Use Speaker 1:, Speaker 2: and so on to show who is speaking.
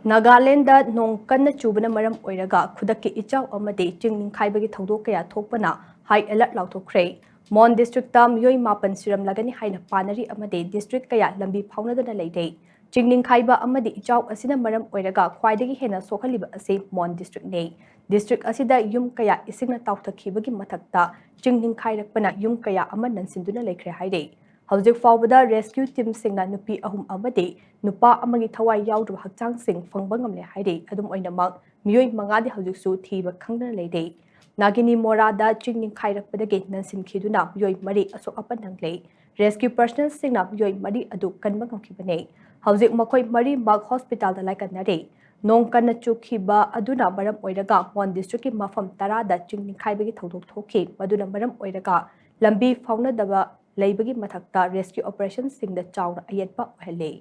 Speaker 1: Nagaland nong kanna chubana maram oiraga khudakki ichau amade chingning khaibagi thodok kaya thokpana high alert lauthokre Mon district tam yoi mapan siram lagani haina panari amade district kaya lambi phaunadana leidei chingning khaiba amade ichau asina maram oiraga khwaidagi hena sokhaliba ase Mon district nei district asida yum kaya isingna tawthakhibagi mathakta chingning khairakpana yum kaya ama nansinduna lekhre haidei Hauzik faubada rescue team singna nupi ahum amade nupa amagi thawai yaudru hakchang sing fangbangam le haidei adum oinamak miyoi mangadi haujiksu thiba khangdana leidei Nagini morada chingning khairakpadagi nansin khiduna miyoi mari asok apan nanglei rescue personnel singna miyoi mari adu kanba ngamkhibane hauzik makoi mari mag hospital da laikanare nong kana chukhiba aduna maram oiraga Mon district ki mafam tarada chingning khaibagi thodok thokhi maduna maram oiraga lambi faunadaba leibagi mathakta rescue operation singda chawna ayetpa ohelei